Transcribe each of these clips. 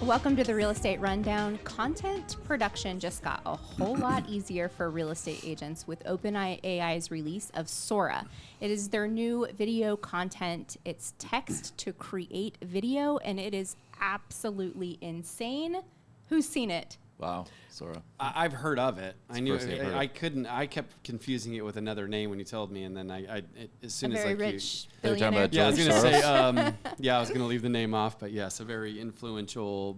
Welcome to the Real Estate Rundown. Content production just got a whole lot easier for real estate agents with OpenAI's release of Sora. It is their new video content. It's text to create video, and it is absolutely insane. Who's seen it? Wow, Sora. I've heard of it. I knew it. I couldn't. I kept confusing it with another name when you told me, and then as soon A as very like rich They're talking billionaire. about I was George gonna say Soros. I was gonna leave the name off, but yes, a very influential,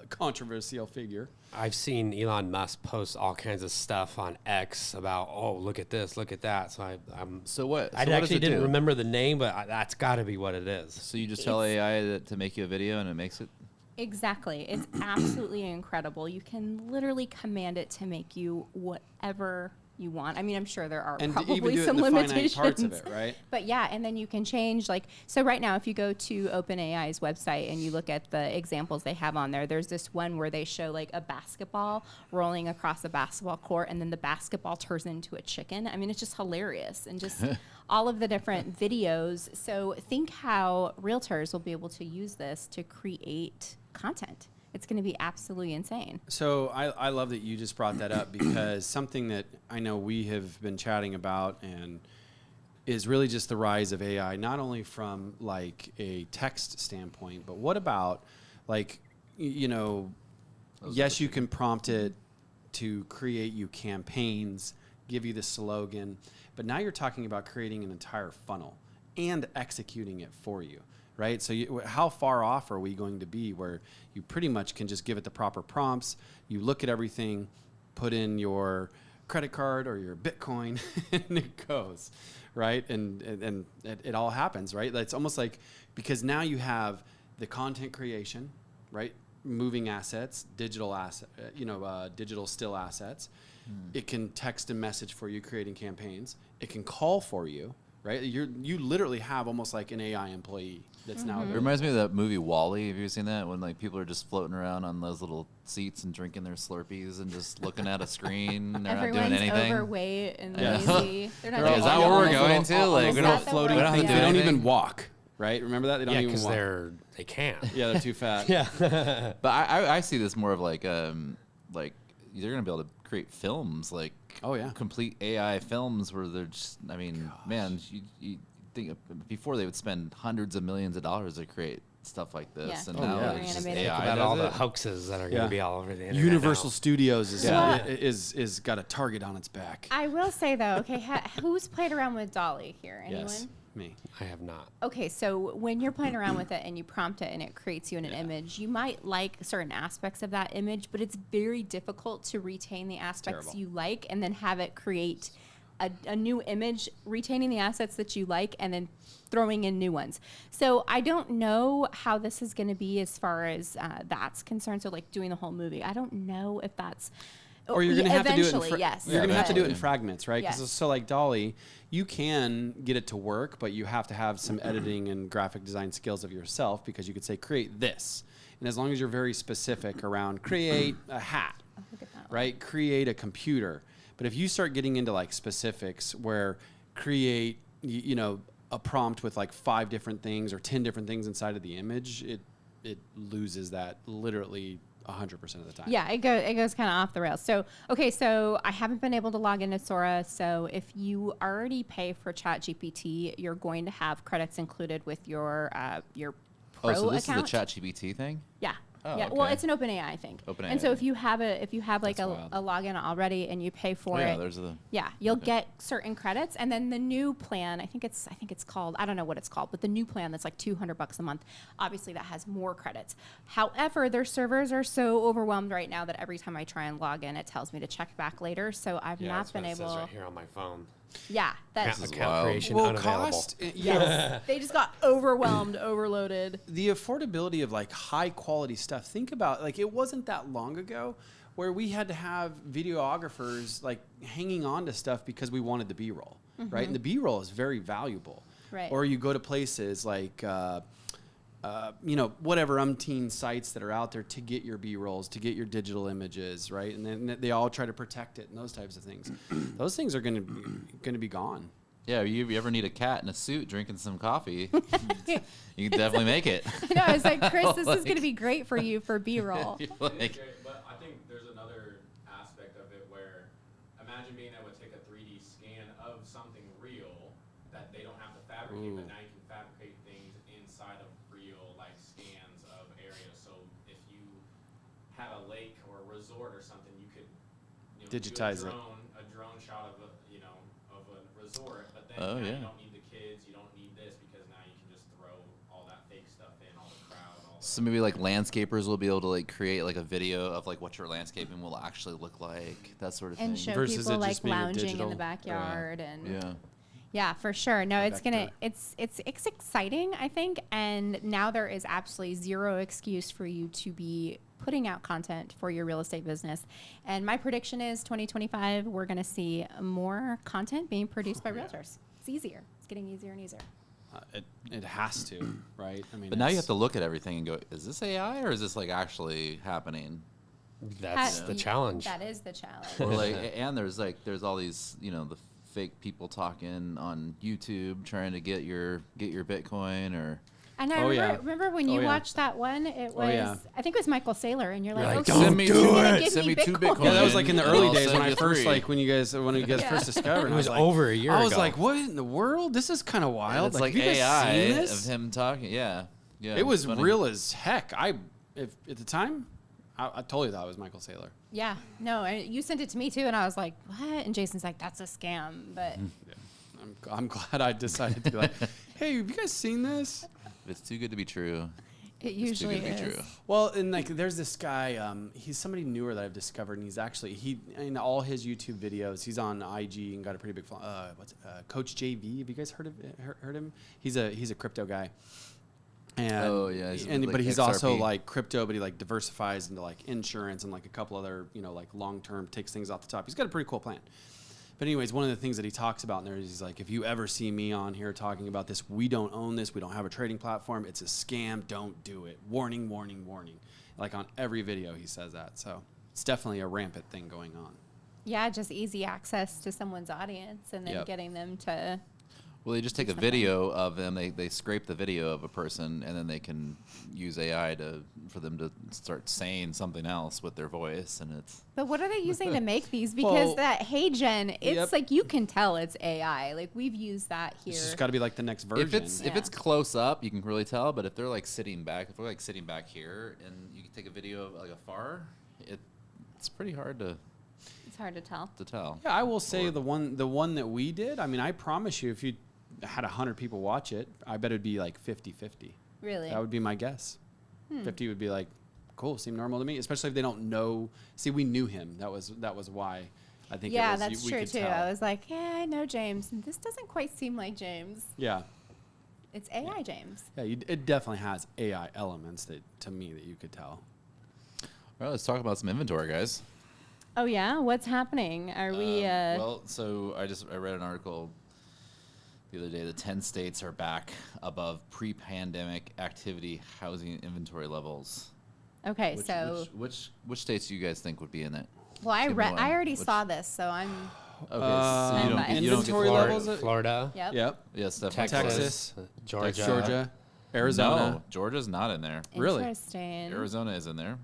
controversial figure. I've seen Elon Musk post all kinds of stuff on X about, oh, look at this, look at that. So I'm. So what? I So what does actually it didn't do? remember the name, but that's got to be what it is. So you just tell AI to make you a video and it makes it? Exactly. It's absolutely incredible. You can literally command it to make you whatever you want. I mean, I'm sure there are And probably even do it in some the finite limitations. parts of it, right? But yeah, and then you can change, like, so right now, if you go to OpenAI's website and you look at the examples they have on there, there's this one where they show like a basketball rolling across a basketball court, and then the basketball turns into a chicken. I mean, it's just hilarious, and just all of the different videos. So think how realtors will be able to use this to create content. It's going to be absolutely insane. So I love that you just brought that up, because something that I know we have been chatting about and is really just the rise of AI, not only from like a text standpoint, but what about like, yes, you can prompt it to create you campaigns, give you the slogan, but now you're talking about creating an entire funnel and executing it for you. Right? So how far off are we going to be where you pretty much can just give it the proper prompts, you look at everything, put in your credit card or your Bitcoin, and it goes, right? And it all happens, right? It's almost like, because now you have the content creation, right? Moving assets, digital digital still assets. It can text and message for you, creating campaigns. It can call for you. Right, you literally have almost like an AI employee that's now. It reminds me of that movie WALL-E. Have you ever seen that? When like people are just floating around on those little seats and drinking their Slurpees and just looking at a screen. And they're Everyone's not doing anything. overweight and Yeah. lazy. They're not Is doing that where we're anything. going to? Like, Is we that don't the floating word? we don't have to things. do They don't anything. even walk. Right? Remember that? They don't Yeah, even because walk. they can't. Yeah, they're too fat. Yeah. But I see this more of like you're gonna be able to create films, like complete AI films where they're just. I mean, man, you think before they would spend hundreds of millions of dollars to create stuff like this, Yeah. and Oh, now yeah. it's just Animated. AI About all does the it. hoaxes that are going to be all over the internet. Universal now. Studios Yeah. is got a target on its back. I will say though, okay, who's played around with Dolly here? Anyone? Yes, me. I have not. Okay, so when you're playing around with it and you prompt it and it creates you an image, you might like certain aspects of that image, but it's very difficult to retain the aspects Terrible. you like and then have it create a new image, retaining the assets that you like and then throwing in new ones. So I don't know how this is going to be as far as that's concerned. So like doing the whole movie, I don't know if that's... Or you're going to have to do it. Eventually, yes. You're going to have to do it in Yeah. fragments, right? Yes. Because so like Dolly, you can get it to work, but you have to have some editing and graphic design skills of yourself, because you could say create this, and as long as you're very specific around create a hat, Look at that one. right? Create a computer. But if you start getting into like specifics where create, a prompt with like 5 different things or 10 different things inside of the image, it loses that literally 100% of the time. Yeah, it goes kind of off the rails. So, okay, so I haven't been able to log into Sora. So if you already pay for ChatGPT, you're going to have credits included with your Pro Oh, so this account. is the ChatGPT thing? Yeah. Oh, yeah. okay. Well, it's an OpenAI, I think. OpenAI. And so if you have like That's a wild. login already and you pay for Oh, yeah, it, there's the. you'll okay. get certain credits. And then the new plan, I think it's called, I don't know what it's called, but the new plan that's like $200 a month, obviously that has more credits. However, their servers are so overwhelmed right now that every time I try and log in, it tells me to check back later. So I've Yeah, not that's been what it able. says right here on my phone. Yeah, that's is Account wild. creation Well, unavailable. cost, yes. They just got overwhelmed, overloaded. the affordability of like high quality stuff. Think about, like, it wasn't that long ago where we had to have videographers like hanging on to stuff because we wanted the B-roll, right? And the B-roll is very valuable. Right. Or you go to places like, whatever umpteen sites that are out there to get your B-rolls, to get your digital images, right? And then they all try to protect it and those types of things. Those things are going to be gone. Yeah, you ever need a cat in a suit drinking some coffee, you can definitely make it. No, I was like, Chris, this is going to be great for you for B-roll. But I think there's another aspect of it where imagine being able to take a 3D scan of something real that they don't have to fabricate, but now you can fabricate things inside of real like scans of areas. So if you had a lake or a resort or something, you could digitize do a drone shot of a of a resort, but then you don't need the kids, you don't need this because now you can just throw all that fake stuff in, all the crowd, all So maybe like landscapers will be able to like create like a video of like what your landscaping will actually look like, that sort of And thing. show Versus people it like just being a lounging in digital- the backyard and Yeah. yeah, for sure. No, it's vector. it's exciting, I think, and now there is absolutely zero excuse for you to be putting out content for your real estate business. And my prediction is 2025, we're going to see more content being produced by realtors. It's easier. It's getting easier and easier. It has to, right? I mean, But now you have to look at everything and go, is this AI or is this like actually happening? That's the challenge. That is the challenge. Or like, and there's all these, the fake people talking on YouTube trying to get your Bitcoin or. And I remember when you yeah. watched that one, it was, yeah. I think it was Michael Saylor, and you're like, like, okay, "Don't Send me he's two gonna give Send me me two Bitcoin." Bitcoin. Yeah, that was like in the And early I'll days send when I you first three. when you guys Yeah. first discovered. It was like, over a year I was ago. like, what in the world? This is kind of wild. It's like have you guys AI seen of this? him talking. Yeah. It was funny. real as heck. At the time, I totally thought it was Michael Saylor. Yeah, no, and you sent it to me too, and I was like, what? And Jason's like, that's a scam, but I'm glad I decided to be like, hey, have you guys seen this? It's too good to be true. it It's too usually good to be is. true. Well, and like, there's this guy. He's somebody newer that I've discovered, and he's actually in all his YouTube videos. He's on IG and got a pretty big following. Coach JV? Have you guys heard him? He's a crypto guy. And, he's but like he's also XRP. like crypto, but he like diversifies into like insurance and like a couple other, like long term, takes things off the top. He's got a pretty cool plan. But anyways, one of the things that he talks about in there is he's like, if you ever see me on here talking about this, we don't own this. We don't have a trading platform. It's a scam. Don't do it. Warning, warning, warning. Like on every video he says that. So it's definitely a rampant thing going on. Yeah, just easy access to someone's audience and then Yep. getting them to. Well, they just take a video of them. They scrape the video of a person, and then they can use AI for them to start saying something else with their voice, and it's. But what are they using to make these? Because Well, that Hey Gen, it's yep. like you can tell it's AI. Like we've used that here. It's just got to be like the next version. If it's close up, you can really tell. But if they're like sitting back, if we're like sitting back here, and you can take a video of like afar, it's pretty hard to It's hard to tell. tell. Yeah, I will say the one that we did, I mean, I promise you, if you had 100 people watch it, I bet it'd be like 50-50. Really? That would be my guess. 50 would be like, cool, seemed normal to me, especially if they don't know. See, we knew him. That was why I think Yeah, it was, that's we true could too. tell. I was like, yeah, I know James. And this doesn't quite seem like James. Yeah. It's AI James. Yeah, it definitely has AI elements that, to me, that you could tell. All right, let's talk about some inventory, guys. Oh yeah, what's happening? Are we? Well, so I read an article the other day. The 10 states are back above pre-pandemic activity housing inventory levels. Okay, so which states do you guys think would be in it? well, I give me read. one. I already Which- saw this, so I'm. Okay, so you don't, Inventory you don't get Florida levels? Florida, Yep. Yep. Yes, definitely. Texas, Georgia. Georgia, Arizona, No, Georgia's not in there. Really? Interesting. Arizona is in there.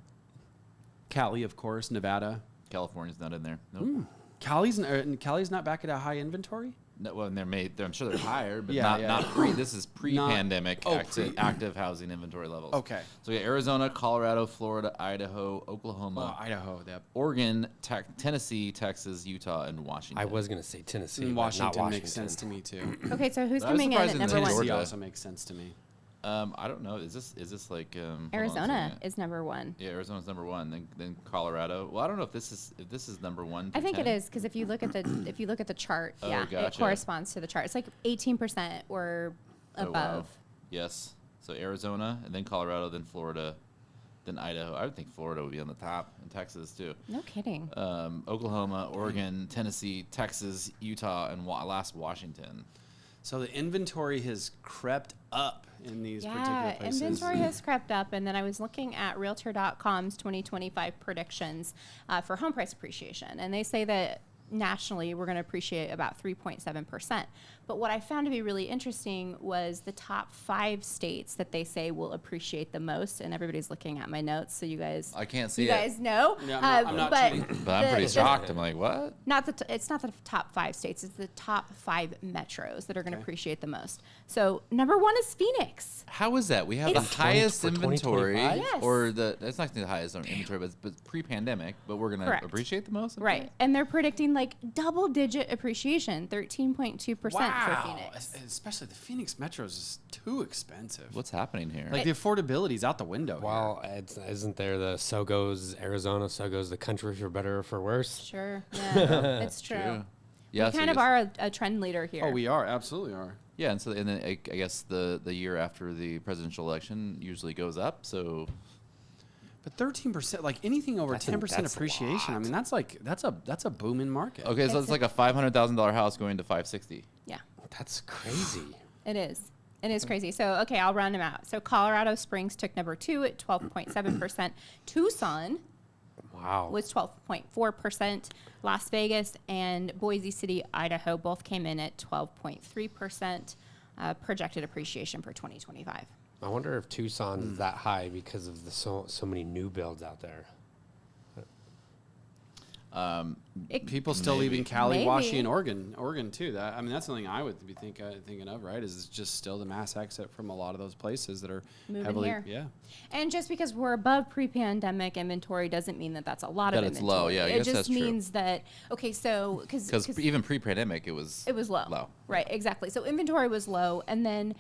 Cali, of course, Nevada. California's not in there. Nope. Cali's not back at a high inventory? No, well, and I'm sure they're higher, but Yeah, yeah. not pre. This is pre-pandemic Oh, active housing inventory levels. Okay. So we got Arizona, Colorado, Florida, Idaho, Oklahoma, Idaho, yep. Oregon, Tennessee, Texas, Utah, and Washington. I was gonna say Tennessee, And but not Washington Washington makes sense to me too. Okay, so who's I was coming in at surprised it number didn't one? say Tennessee Georgia. also makes sense to me. I don't know. Is this like hold on a Arizona second. is number one. Yeah, Arizona's number one. Then Colorado. Well, I don't know if this is number one. I through think 10. it is because if you look at the chart, Oh, yeah, it gotcha. corresponds to the chart. It's like 18% or Oh, wow. above. Yes. So Arizona, and then Colorado, then Florida, then Idaho. I would think Florida would be on the top, and Texas too. No kidding. Oklahoma, Oregon, Tennessee, Texas, Utah, and last Washington. So the inventory has crept up in these particular Yeah, places. inventory has crept up, and then I was looking at Realtor.com's 2025 predictions for home price appreciation, and they say that nationally we're going to appreciate about 3.7%. But what I found to be really interesting was the top 5 states that they say will appreciate the most. And everybody's looking at my notes, so you guys, I can't see you it. guys know. Yeah, I'm not cheating. But I'm pretty shocked. I'm like, what? It's not the top 5 states. It's the top 5 metros that are going to appreciate the most. So number 1 is Phoenix. How is that? We have the It's- highest for inventory, 2025? Yes. or it's not the highest inventory, but pre-pandemic. But we're gonna Correct. appreciate the most, Right. And they're predicting like double-digit appreciation, 13.2% for Phoenix. Especially the Phoenix metros is too expensive. What's happening here? Like the affordability is out the window. Well, isn't there the so goes Arizona, so goes the country for better or for worse? Sure. Yeah, it's true. True. Yeah, We so kind I of guess- are a trend leader here. Oh, we are absolutely are. Yeah, and then I guess the year after the presidential election usually goes up. So But 13%, like anything over That's 10% a appreciation. I lot. mean, that's a booming market. okay, so it's like a $500,000 house going to 560. Yeah, That's crazy. it is. It is crazy. So, okay, I'll run them out. So Colorado Springs took number 2 at 12.7%. Tucson Wow. was 12.4%. Las Vegas and Boise City, Idaho both came in at 12.3% projected appreciation for 2025. I wonder if Tucson's that high because of the so many new builds out there. People still Maybe. leaving Cali, Maybe. Washington, Oregon too. That's something I would be thinking of, right? Is it's just still the mass exit from a lot of those places that are Moving heavily, here. yeah. And just because we're above pre-pandemic inventory doesn't mean that that's a lot That of it's inventory. low. Yeah, I it guess just that's true. means that, okay, so Because even pre-pandemic, it was low. Low. Right, exactly. So inventory was low. And then,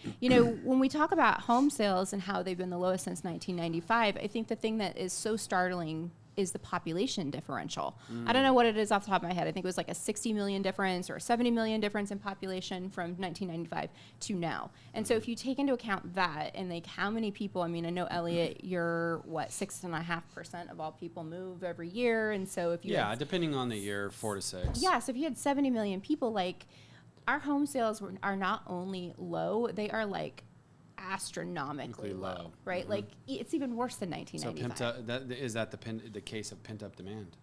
when we talk about home sales and how they've been the lowest since 1995, I think the thing that is so startling is the population differential. I don't know what it is off the top of my head. I think it was like a 60 million difference or a 70 million difference in population from 1995 to now. And so if you take into account that and like how many people, I mean, I know Elliot, you're 6.5% of all people move every year. And so if you had, depending on the year, 4 to 6. yeah, so if you had 70 million people, like our home sales are not only low, they are like astronomically low, right? Like it's even worse than So 1995. the case of pent up demand.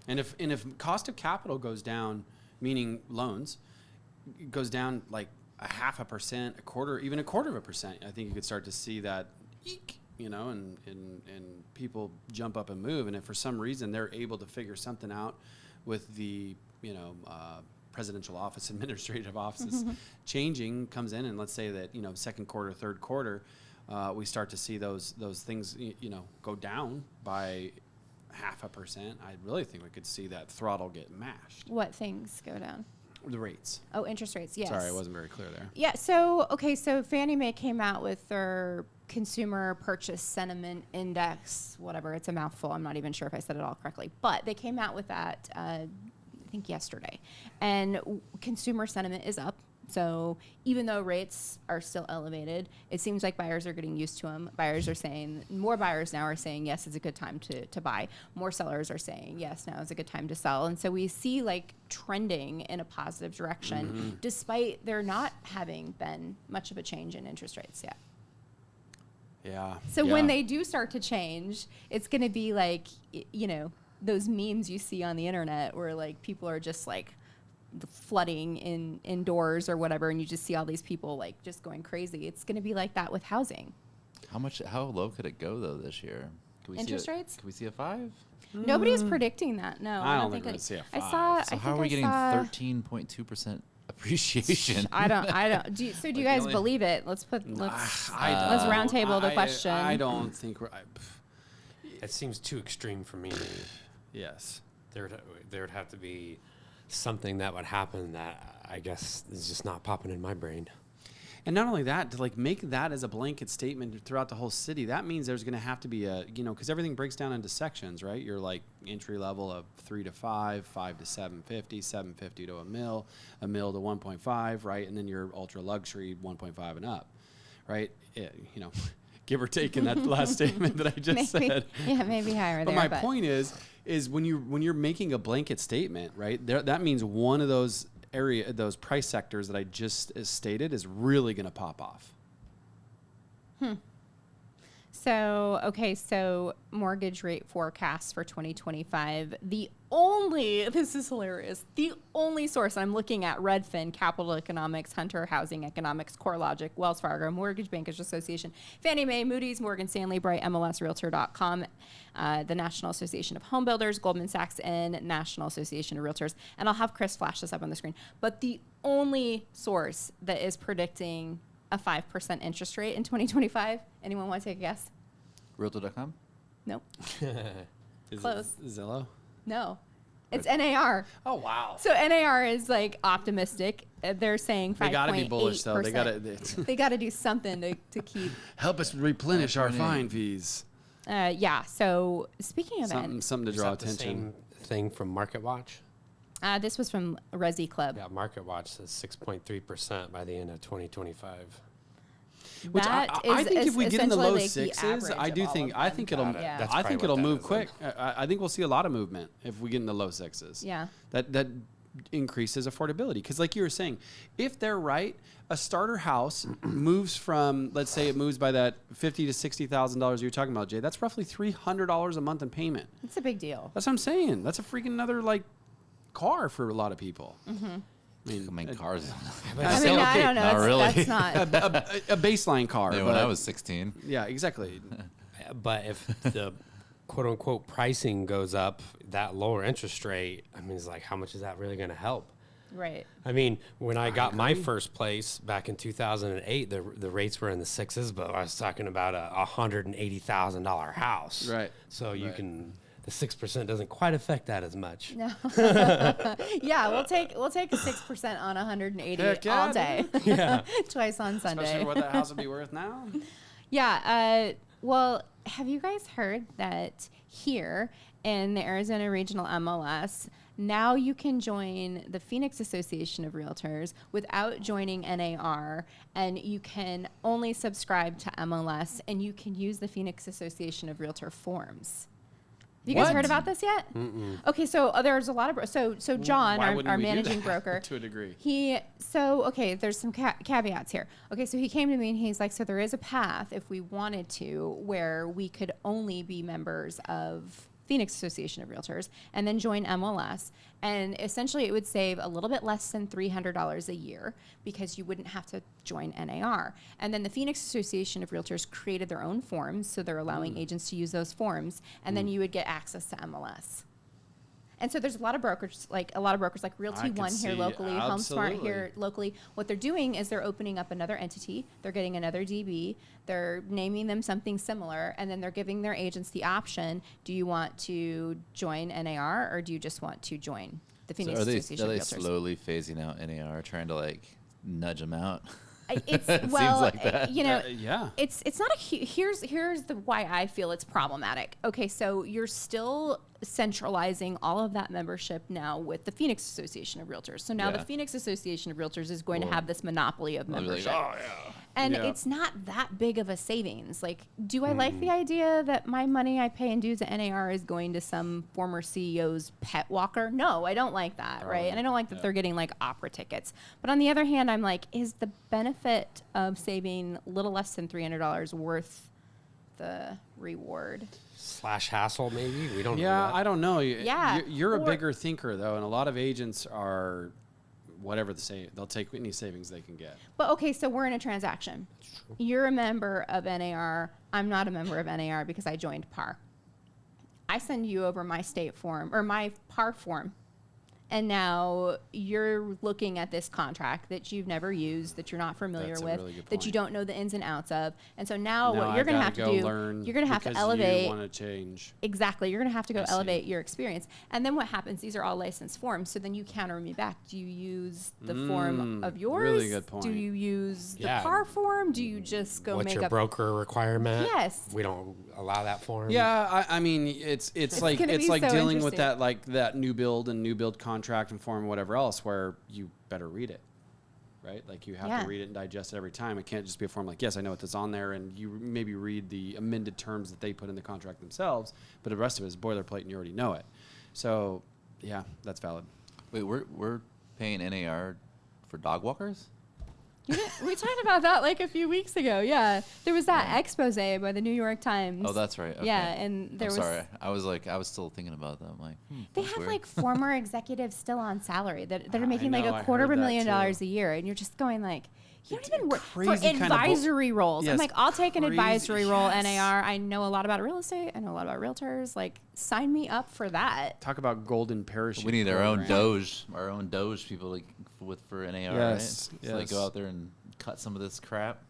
And if cost of capital goes down, meaning loans, goes down like 0.5%, a quarter, even 1/4%, I think you could start to see that, and people jump up and move. And if for some reason they're able to figure something out with the presidential office, administrative offices changing, comes in, and let's say that second quarter, third quarter, we start to see those things go down by 0.5%. I really think we could see that throttle get mashed. What things go down? The rates. Oh, interest rates. Yes. Sorry, I wasn't very clear there. Yeah. So Fannie Mae came out with their Consumer Purchase Sentiment Index, whatever. It's a mouthful. I'm not even sure if I said it all correctly, but they came out with that. I think yesterday, and consumer sentiment is up. So even though rates are still elevated, it seems like buyers are getting used to them. More buyers now are saying, yes, it's a good time to buy. More sellers are saying, yes, now is a good time to sell. And so we see like trending in a positive direction, despite there not having been much of a change in interest rates yet. Yeah. So when they do start to change, it's going to be like, those memes you see on the internet where like people are just like flooding indoors or whatever, and you just see all these people like just going crazy. It's going to be like that with housing. How low could it go though this year? Can we Interest rates? Can we see a 5? Nobody is predicting that. No, I don't think we're gonna see a 5. So how are we getting 13.2% appreciation? I don't. Do you guys believe it? Let's round table the question. I don't think we're. It seems too extreme for me. Yes. There would have to be something that would happen that I guess is just not popping in my brain. And not only that, to like make that as a blanket statement throughout the whole city, that means there's going to have to be because everything breaks down into sections, right? You're like entry level of 3 to 5, 5 to 750, 750 to a mil to 1.5, right? And then your ultra luxury 1.5 and up, right? Give or take in that last statement that I just said. Yeah, maybe higher But there. my point is when you're making a blanket statement, right? That means one of those price sectors that I just stated is really going to pop off. So mortgage rate forecast for 2025. This is hilarious. The only source I'm looking at: Redfin, Capital Economics, Hunter Housing Economics, CoreLogic, Wells Fargo, Mortgage Bankers Association, Fannie Mae, Moody's, Morgan Stanley, Bright, MLSRealtor.com, the National Association of Home Builders, Goldman Sachs, and National Association of Realtors. And I'll have Chris flash this up on the screen. But the only source that is predicting a 5% interest rate in 2025. Anyone want to take a guess? Realtor.com? Nope. Is Close. it Zillow? No. It's NAR. Oh, wow. So NAR is like optimistic. They're saying 5.8%. They got to be bullish, though. They got to do something to keep. help us replenish our fine fees. Yeah. So speaking of something to draw Is that the attention. same thing from MarketWatch? this was from Resi Club. Yeah, MarketWatch says 6.3% by the end of 2025 Which That I is think if we get in the low essentially like the sixes, average I of do all think of I them. think it'll Yeah. That's I probably think what it'll that move is, quick. I think we'll see a lot of movement if we get in the low sixes. Yeah. That increases affordability because, like you were saying, if they're right, a starter house moves from, let's say, it moves by that $50,000 to $60,000 you're talking about, Jay. That's roughly $300 a month in payment. It's a big deal. That's what I'm saying. That's a freaking another like car for a lot of people. I mean, cars. I mean, I don't know. Not really. That's not. a baseline car. Yeah, when I was 16. Yeah, exactly. But if the quote unquote pricing goes up, that lower interest rate, I mean, it's like, how much is that really going to help? Right. I mean, when I got my first place back in 2008, the rates were in the sixes, but I was talking about a $180,000 house. Right. So you can, the 6% doesn't quite affect that as much. No. Yeah, we'll take a 6% on 180 Heck yeah, all day. Yeah. Twice on Sunday. Especially what that house would be worth now. Yeah. Well, have you guys heard that here in the Arizona Regional MLS, now you can join the Phoenix Association of Realtors without joining NAR, and you can only subscribe to MLS, and you can use the Phoenix Association of Realtor forms. Have you guys What? heard about this yet? Okay, so there's a lot of so John, Why our wouldn't we do managing that? broker, To a degree. there's some caveats here. Okay, so he came to me and he's like, so there is a path if we wanted to where we could only be members of Phoenix Association of Realtors and then join MLS. And essentially it would save a little bit less than $300 a year because you wouldn't have to join NAR. And then the Phoenix Association of Realtors created their own forms, so they're allowing agents to use those forms, and then you would get access to MLS. And so there's a lot of brokers like Realty I can One here see, locally, HomeSmart absolutely. here locally. What they're doing is they're opening up another entity. They're getting another DB. They're naming them something similar, and then they're giving their agents the option: do you want to join NAR or do you just want to join the So Phoenix are they Association of Realtors? slowly phasing out NAR, trying to like nudge them out? It's It seems well, like that. you know, Yeah. it's not a here's the why I feel it's problematic. Okay, so you're still centralizing all of that membership now with the Phoenix Association of Realtors. So now the Yeah. Phoenix Association of Realtors is going Well, to have this monopoly of They'll be like, membership. oh yeah. And Yeah. it's not that big of a savings. Like, do I like the idea that my money I pay in dues at NAR is going to some former CEO's pet walker? No, I don't like that, right? And I don't like that they're getting like opera tickets. But on the other hand, I'm like, is the benefit of saving a little less than $300 worth the reward? / hassle, maybe? We don't know. Yeah, that. I don't know. Yeah, You're a or- bigger thinker though, and a lot of agents are whatever the say. They'll take any savings they can get. But okay, so we're in a transaction. You're a member of NAR. I'm not a member of NAR because I joined PAR. I send you over my state form or my PAR form. And now you're looking at this contract that you've never used, that you're not familiar That's a with, really good that you point. don't know the ins and outs of. And so now Now what I you're going to gotta have to go do, learn you're going to have to because elevate. You want to change. Exactly. You're going to have to go I see. elevate your experience. And then what happens? These are all licensed forms. So then you counter me back. Do you use the form of yours? really good point. Do you use the Yeah. PAR form? Do you just go What's make your up? broker requirement? Yes. We don't allow that form. Yeah, I mean, it's like gonna it's be like so dealing with interesting. that new build contract and form and whatever else, where you better read it, right? Like you have Yeah. to read it and digest it every time. It can't just be a form like, yes, I know what that's on there, and you maybe read the amended terms that they put in the contract themselves, but the rest of it is boilerplate and you already know it. So, yeah, that's valid. Wait, we're paying NAR for dog walkers? We talked about that like a few weeks ago. Yeah, there was that expose by the New York Times. Oh, that's right. Okay. Yeah, and there I'm was. sorry. I was still thinking about that. I'm like, They that's have weird. like former executives still on salary that are making know, like I a quarter of heard $1 that million too. a year, and you're just going like, you don't even work for Crazy kind of advisory roles. I'm Yes, like, I'll take an crazy, advisory role, yes. NAR. I know a lot about real estate. I know a lot about realtors. Like, sign me up for that. Talk about golden parachute. We need our own program. Doge people like for NAR, Yes, right? Just like yes. go out there and cut some of this crap.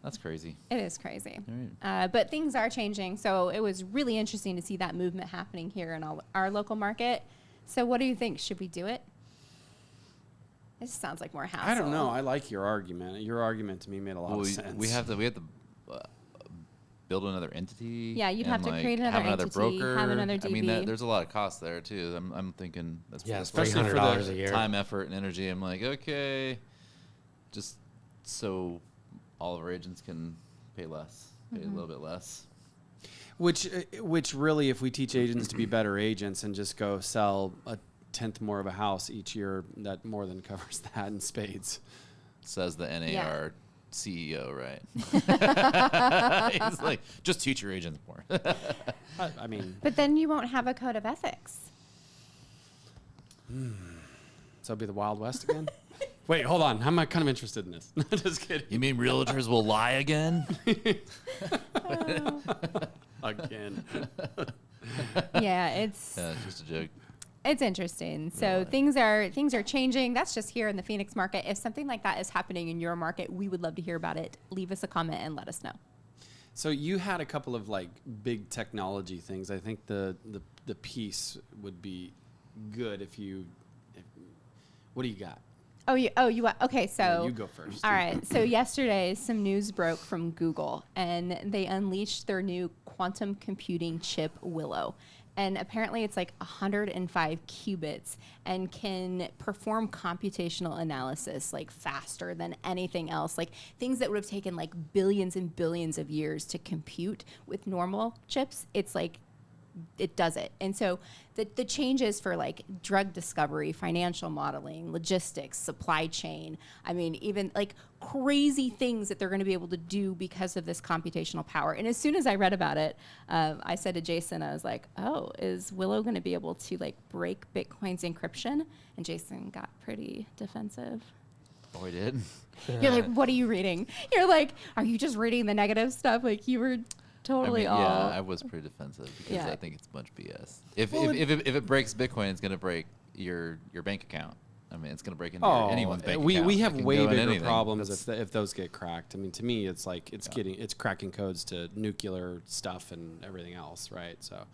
That's crazy. It is crazy. All But things are changing. So it was really interesting to see that movement happening here in our local market. So what do you think? Should we do it? It just sounds like more hassle. I don't know. I like your argument. Your argument to me made a lot of sense. we have to build another entity. Yeah, you'd have and, to create another have another entity, broker. have another I mean, DB. there's a lot of costs there too. I'm thinking that's Yeah, especially for $300 the a year. time, effort, and energy. I'm like, okay, just so all of our agents can pay less, pay a little bit less. Which really, if we teach agents to be better agents and just go sell a tenth more of a house each year, that more than covers that in spades. Says the NAR Yeah. CEO, right? He's like, just teach your agents more. I mean, But then you won't have a code of ethics. so it'll be the Wild West again? Wait, hold on. I'm kind of interested in this. Just kidding. You mean realtors will lie again? Again. Yeah, it's It's just a joke. it's interesting. So things are changing. That's just here in the Phoenix market. If something like that is happening in your market, we would love to hear about it. Leave us a comment and let us know. So you had a couple of like big technology things. I think the piece would be good if what do you got? Okay, so Yeah, you go first. All right. So yesterday, some news broke from Google, and they unleashed their new quantum computing chip, Willow. And apparently it's like 105 qubits and can perform computational analysis like faster than anything else. Like things that would have taken like billions and billions of years to compute with normal chips, it's like it does it. And so the changes for like drug discovery, financial modeling, logistics, supply chain, I mean, even like crazy things that they're going to be able to do because of this computational power. And as soon as I read about it, I said to Jason, I was like, oh, is Willow going to be able to like break Bitcoin's encryption? And Jason got pretty defensive. Oh, he did? You're like, what are you reading? You're like, are you just reading the negative stuff? Like you were totally all. Yeah, I was pretty defensive because Yeah. I think it's a bunch of BS. If it breaks Bitcoin, it's going to break your bank account. I mean, it's going to break into anyone's bank account. We It have can way go in bigger anything. problems if those get cracked. I mean, to me, it's like it's cracking codes to nuclear stuff and everything else, right? So,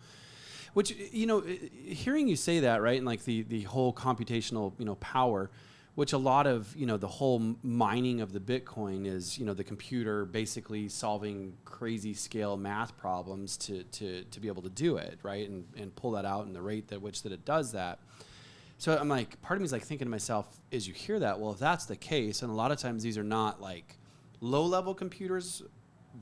which hearing you say that, right, and like the whole computational power, which a lot of the whole mining of the Bitcoin is the computer basically solving crazy scale math problems to be able to do it, right, and pull that out in the rate at which that it does that. So I'm like, part of me is like thinking to myself, as you hear that, well, if that's the case, and a lot of times these are not like low-level computers,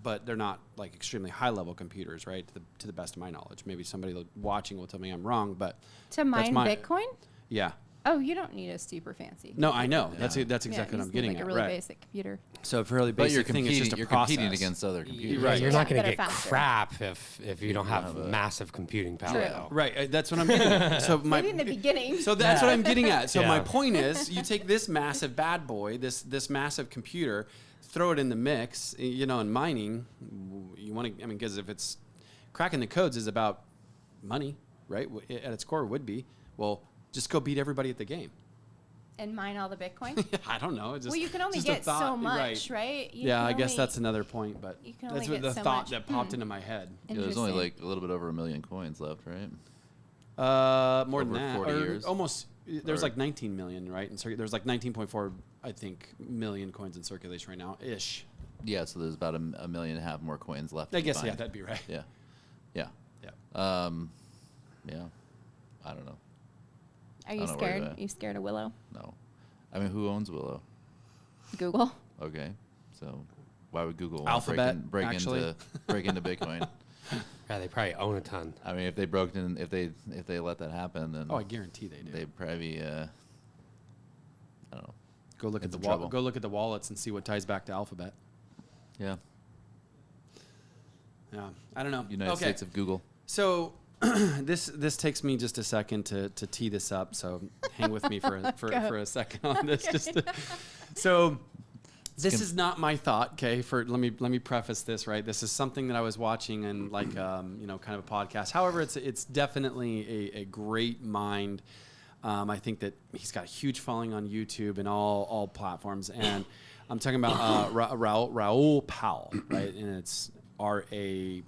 but they're not like extremely high-level computers, right? To the best of my knowledge, maybe somebody watching will tell me I'm wrong, but To mine Bitcoin? Yeah. Oh, you don't need a super fancy. No, I know. Yeah. That's exactly what I'm getting like at. a really right. basic computer. So for a really But basic thing, it's just a you're process. competing against other computers. Right. You're not going Better to get faster. crap if you don't have massive computing power. True. though. Right. That's what I'm getting at. So Maybe in the beginning. So that's what I'm getting at. So my Yeah. point is, you take this massive bad boy, this massive computer, throw it in the mix, in mining, you want to, I mean, because if it's cracking the codes is about money, right? At its core would be, well, just go beat everybody at the game. And mine all the Bitcoin? I don't know. It's just, Well, you can only just a get so thought, much, right? You Yeah, can I guess only- that's another point, but you can that's only what get the so thought much. that popped into my head. Yeah, there's only Interesting. like a little bit over 1 million coins left, right? More Over than that. 40 or years? Almost. There's Or- like 19 million, right? There's like 19.4, I think, million coins in circulation right now, ish. Yeah, so there's about a million and a half more coins left. I to guess, yeah, find. that'd be right. Yeah. Yeah. Yeah. Yeah. I don't know. Are you I don't know where scared? to- You scared of Willow? No. I mean, who owns Willow? Google? Okay. So why would Google want to Alphabet, break actually. into Bitcoin? Yeah, they probably own a ton. I mean, if they let that happen, then Oh, I guarantee they do. they'd probably I don't know. Go look at the trouble. go look at the wallets and see what ties back to Alphabet. Yeah. Yeah, I don't know. United States of Google. So this takes me just a second to tee this up. So hang with me for a second on this. So this is not my thought. Okay, let me preface this, right. This is something that I was watching and kind of a podcast. However, it's definitely a great mind. I think that he's got a huge following on YouTube and all platforms. And I'm talking about Raoul Pal, right? And it's RAOULPAL.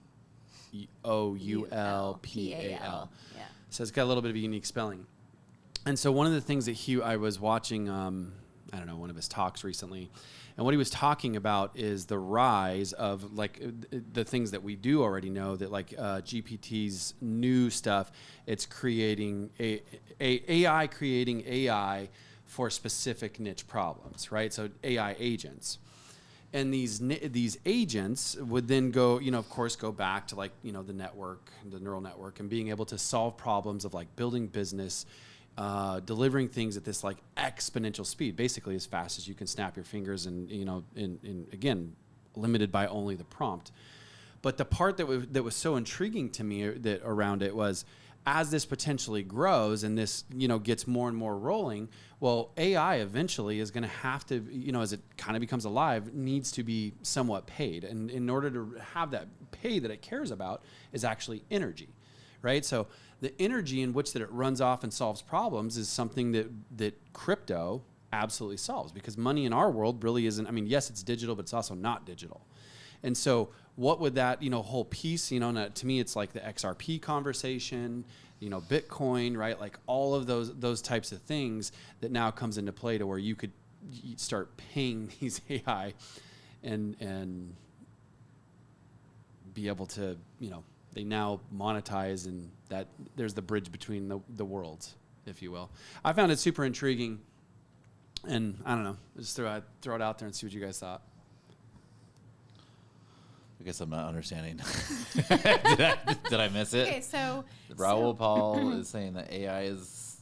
Yeah. So it's got a little bit of a unique spelling. And so one of the things that I was watching, one of his talks recently, and what he was talking about is the rise of the things that we do already know, that GPT's new stuff, it's creating AI creating AI for specific niche problems, right? So AI agents. And these agents would then go, of course, go back to the network, the neural network, and being able to solve problems of building business, delivering things at this exponential speed, basically as fast as you can snap your fingers, and again, limited by only the prompt. But the part that was so intriguing to me that around it was, as this potentially grows and this gets more and more rolling, well, AI eventually is going to have to, as it kind of becomes alive, needs to be somewhat paid. And in order to have that pay that it cares about is actually energy, right? So the energy in which that it runs off and solves problems is something that crypto absolutely solves, because money in our world really isn't, yes, it's digital, but it's also not digital. And so what would that, whole piece, to me, it's like the XRP conversation, Bitcoin, right? All of those types of things that now comes into play to where you could start paying these AI and be able to, they now monetize, and that there's the bridge between the worlds, if you will. I found it super intriguing, and I don't know, just throw it out there and see what you guys thought. I guess I'm not understanding. Did I miss it? Okay, so Raoul Paul is saying that AI is...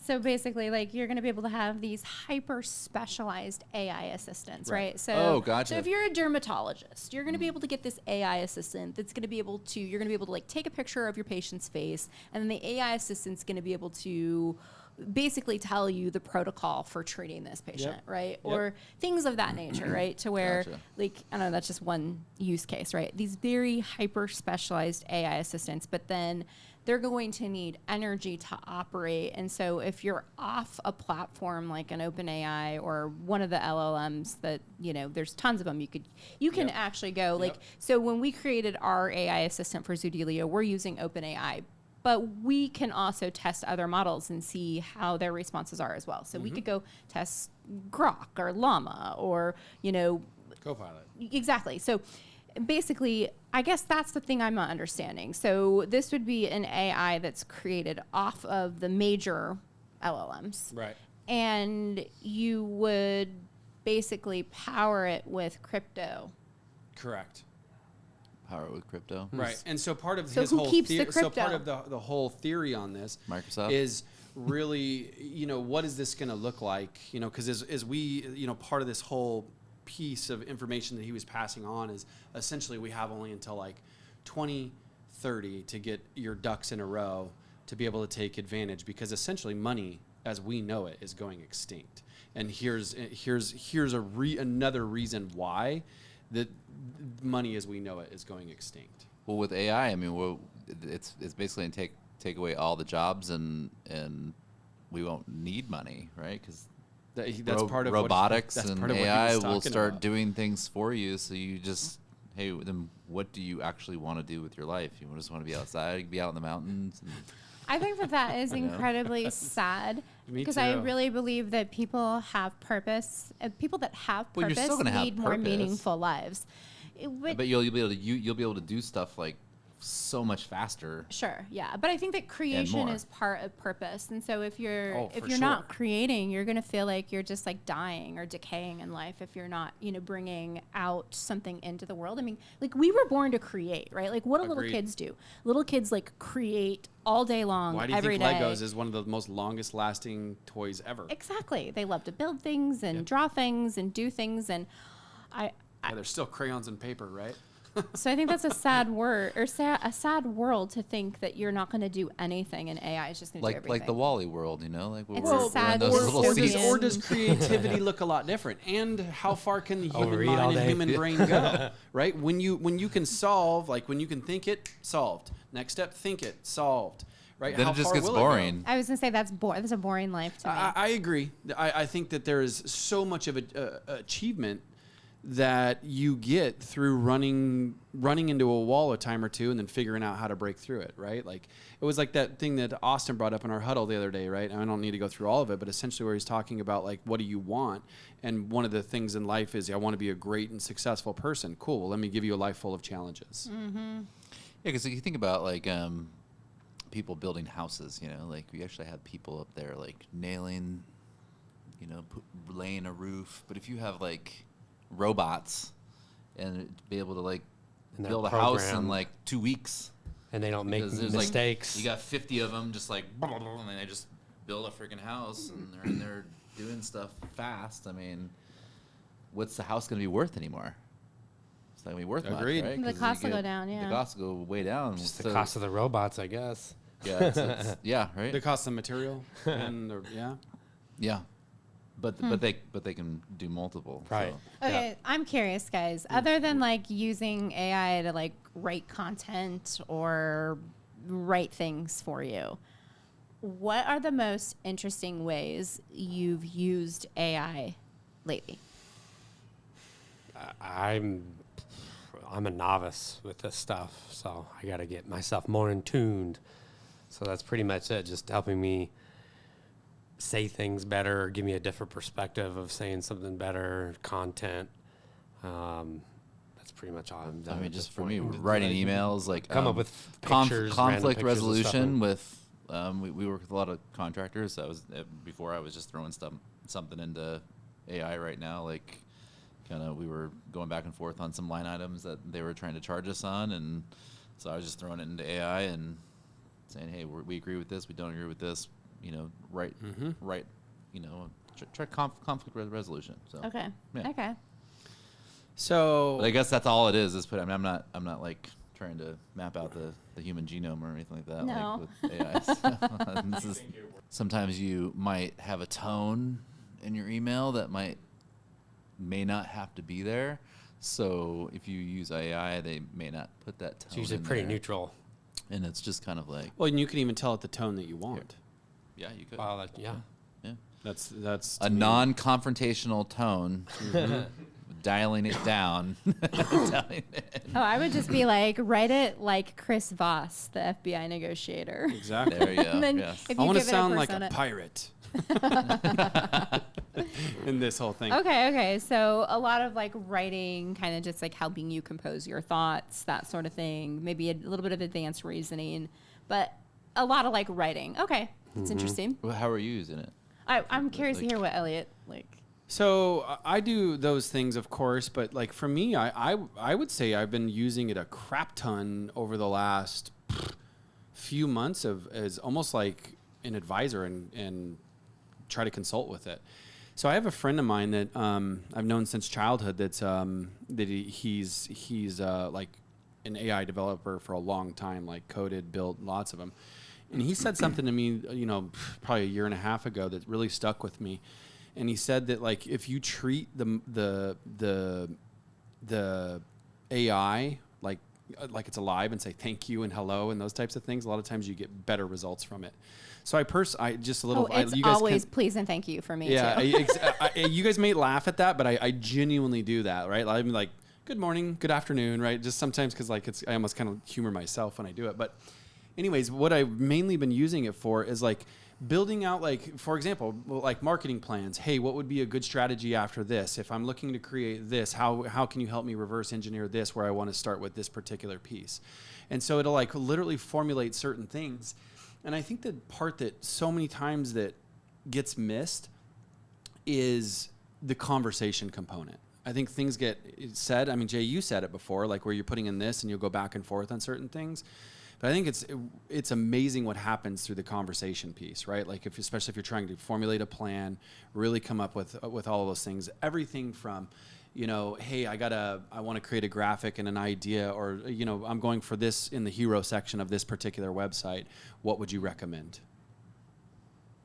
So basically, you're going to be able to have these hyper specialized AI assistants, right? So, gotcha. So if you're a dermatologist, you're going to be able to get this AI assistant that's going to be able to, you're going to be able to take a picture of your patient's face, and then the AI assistant's going to be able to basically tell you the protocol for treating this patient, right? Or things of that nature, right? To where, I don't know, that's just one use case, right? These very hyper specialized AI assistants, but then they're going to need energy to operate. And so if you're off a platform like an OpenAI or one of the LLMs that, there's tons of them, you can actually go so when we created our AI assistant for Zoodealio, we're using OpenAI, but we can also test other models and see how their responses are as well. So we could go test Grok or Llama or, Copilot. Exactly. So basically, I guess that's the thing I'm not understanding. So this would be an AI that's created off of the major LLMs. Right. And you would basically power it with crypto. Correct. Power with crypto. Right. And so part of So his who whole keeps the theory, so crypto? part of the whole theory on this Microsoft is really, what is this going to look like? Because as we, part of this whole piece of information that he was passing on is essentially we have only until 2030 to get your ducks in a row to be able to take advantage, because essentially money as we know it is going extinct. And here's another reason why that money as we know it is going extinct. Well, with AI, it's basically going to take away all the jobs, and we won't need money, right? Because that's part of robotics that's and part of what he AI was will talking start about. doing things for you. So you just, hey, then what do you actually want to do with your life? You just want to be outside, be out in the mountains. And I think that is incredibly sad, because I too. really believe that people have purpose. People that have Well, you're purpose still gonna have need more purpose. meaningful lives. But you'll be able to do stuff like so much faster. Sure, yeah, but I think that creation is part of purpose, and so if you're not creating, you're gonna feel like you're just like dying or decaying in life if you're not, bringing out something into the world. I mean, like we were born to create, right? Like what do little kids do? Little kids like create all day long. Why do you every think day. Legos is one of the most longest lasting toys ever? Exactly, they love to build things and draw things and do things, and There's still crayons and paper, right? So I think that's a sad word, or a sad world to think that you're not going to do anything and AI is just going to do everything. Like the Wall-E world, like it's a sad or does creativity look a lot different? And how far can the human mind and human brain go? Right? When you can solve, like when you can think it, solved. Next step, think it, solved. Right? Then it just gets boring. I was going to say that's a boring life to me. I agree. I think that there is so much of achievement that you get through running into a wall a time or two and then figuring out how to break through it, right? Like it was like that thing that Austin brought up in our huddle the other day, right? And I don't need to go through all of it, but essentially where he's talking about like, what do you want? And one of the things in life is I want to be a great and successful person. Cool. Well, let me give you a life full of challenges. Mm-hmm. Yeah, because if you think about like people building houses, like we actually have people up there like nailing, laying a roof. But if you have like robots and be able to like build a house in like 2 weeks, and they don't make mistakes. Like, you got 50 of them just like, and they just build a freaking house, and they're in there doing stuff fast. I mean, what's the house going to be worth anymore? It's not going to be worth much, right? The cost will go down, yeah. The cost will go way down. Just the cost of the robots, I guess. Yeah, yeah, right. The cost of material, and yeah. But they can do multiple. Right. So. Okay, yeah. I'm curious, guys. Other than like using AI to like write content or write things for you, what are the most interesting ways you've used AI lately? I'm a novice with this stuff, so I got to get myself more in tuned. So that's pretty much it. Just helping me say things better, or give me a different perspective of saying something better, content. That's pretty much all I'm done. I mean, just for me, writing emails, like come up with pictures, conflict resolution with. We work with a lot of contractors. Before I was just throwing something into AI right now, like kind of we were going back and forth on some line items that they were trying to charge us on, and so I was just throwing it into AI and saying, hey, we agree with this, we don't agree with this. Right. Try conflict resolution. So Okay. Yeah. Okay. So but I guess that's all it is. I'm not like trying to map out the human genome or anything like that. No. Like with AI. Sometimes you might have a tone in your email that may not have to be there. So if you use AI, they may not put that tone. It's usually in pretty there. neutral. And it's just kind of like. Well, and you can even tell it the tone that you want. Yeah, you could. Yeah. Yeah. That's a non-confrontational tone, dialing it down. I would just be like, write it like Chris Voss, the FBI negotiator. Exactly. There you go. Then Yes. if I you want to give it sound like persona- a pirate in this whole thing. Okay. So a lot of like writing, kind of just like helping you compose your thoughts, that sort of thing. Maybe a little bit of advanced reasoning, but a lot of like writing. Okay, that's interesting. Well, how are you using it? I'm curious to hear what Elliot like. So I do those things, of course, but like for me, I would say I've been using it a crap ton over the last few months as almost like an advisor and try to consult with it. So I have a friend of mine that I've known since childhood. He's like an AI developer for a long time, like coded, built lots of them. And he said something to me, probably a year and a half ago that really stuck with me. And he said that like if you treat the AI like it's alive and say thank you and hello and those types of things, a lot of times you get better results from it. So I just a little. It's you guys always please and thank you for me yeah, too. You guys may laugh at that, but I genuinely do that, right? I'm like, good morning, good afternoon, right? Just sometimes because like I almost kind of humor myself when I do it. But anyways, what I've mainly been using it for is like building out, like, for example, like marketing plans. Hey, what would be a good strategy after this? If I'm looking to create this, how can you help me reverse engineer this where I want to start with this particular piece? And so it'll like literally formulate certain things. And I think the part that so many times that gets missed is the conversation component. I think things get said. I mean, Jay, you said it before, like where you're putting in this and you'll go back and forth on certain things. But I think it's amazing what happens through the conversation piece, right? Like especially if you're trying to formulate a plan, really come up with all of those things. Everything from, you know, hey, I want to create a graphic and an idea, or, you know, I'm going for this in the hero section of this particular website. What would you recommend?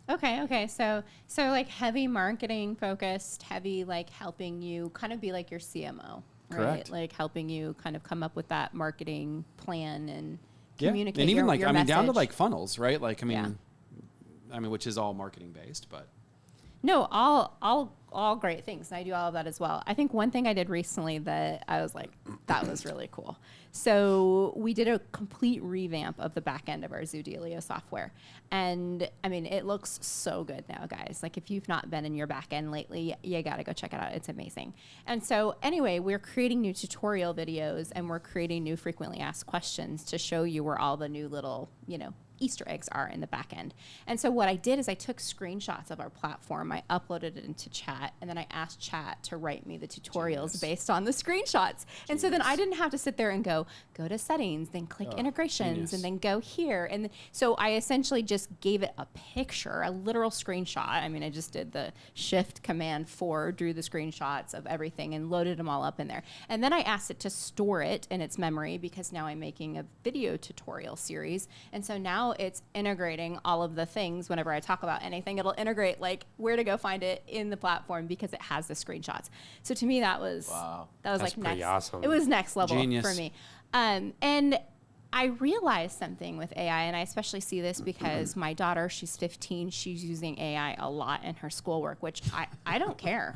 Okay. So like heavy marketing focused, heavy like helping you kind of be like your CMO, right? Correct. Like helping you kind of come up with that marketing plan and Yeah. communicate And even your, like, your I mean, message. down to like funnels, right? Like, I mean, Yeah. which is all marketing based, but. No, all great things. And I do all of that as well. I think one thing I did recently that I was like, that was really cool. So we did a complete revamp of the back end of our Zoodealio software. And I mean, it looks so good now, guys. Like if you've not been in your back end lately, you got to go check it out. It's amazing. And so anyway, we're creating new tutorial videos and we're creating new frequently asked questions to show you where all the new little, you know, Easter eggs are in the back end. And so what I did is I took screenshots of our platform, I uploaded it into chat, and then I asked chat to write me the tutorials based on the screenshots. And so then I didn't have to sit there and go to settings, then click integrations, and then go here. And so I essentially just gave it a picture, a literal screenshot. I mean, I just did the Shift Command 4, drew the screenshots of everything and loaded them all up in there. And then I asked it to store it in its memory because now I'm making a video tutorial series. And so now it's integrating all of the things. Whenever I talk about anything, it'll integrate like where to go find it in the platform because it has the screenshots. So to me, that was That's like pretty next. awesome. It was next level Genius. for me. And I realized something with AI, and I especially see this because my daughter, she's 15, she's using AI a lot in her schoolwork, which I don't care.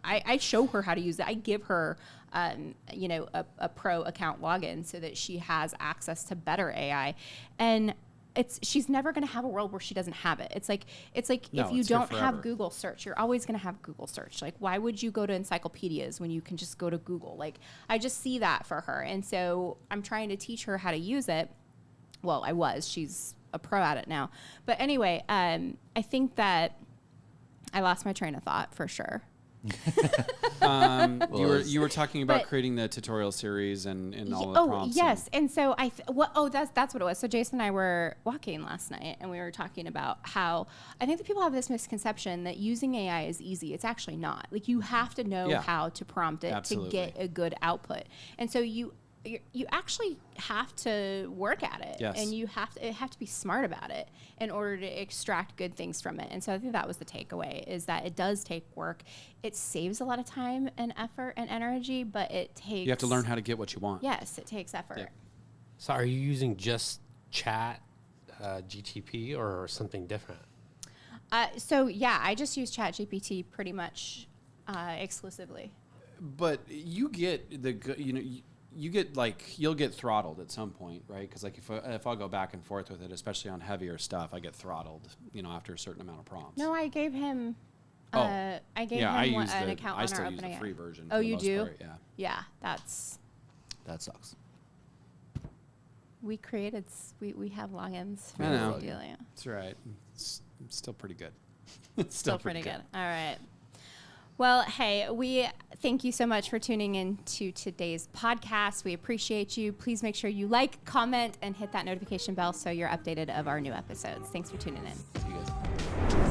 I show her how to use it. I give her, you know, a pro account login so that she has access to better AI. And she's never going to have a world where she doesn't have it. It's like No, if you it's here don't have forever. Google search, you're always going to have Google search. Like, why would you go to encyclopedias when you can just go to Google? Like, I just see that for her. And so I'm trying to teach her how to use it. Well, she's a pro at it now. But anyway, I think that I lost my train of thought for sure. You were talking about But- creating the tutorial series and all the prompts. Yes. And so that's what it was. So Jason and I were walking last night and we were talking about how I think that people have this misconception that using AI is easy. It's actually not. Like you have to know how to prompt it Absolutely. to get a good output. And so you actually have to work at it, Yes. and you have to be smart about it in order to extract good things from it. And so I think that was the takeaway, is that it does take work. It saves a lot of time and effort and energy, but it takes. You have to learn how to get what you want. Yes, it takes effort. Yeah. So are you using just chat GTP or something different? So yeah, I just use ChatGPT pretty much exclusively. But you get you get like you'll get throttled at some point, right? Because like if I'll go back and forth with it, especially on heavier stuff, I get throttled, after a certain amount of prompts. No, I gave him. I him use an account on still our use the OpenAI. free version. Oh, for the you most do? part, yeah. Yeah, That sucks. we have logins for I know. Zoodealio. That's right. It's still pretty good. Still pretty good. All right. Well, hey, we thank you so much for tuning in to today's podcast. We appreciate you. Please make sure you like, comment, and hit that notification bell so you're updated of our new episodes. Thanks for tuning in. See you guys.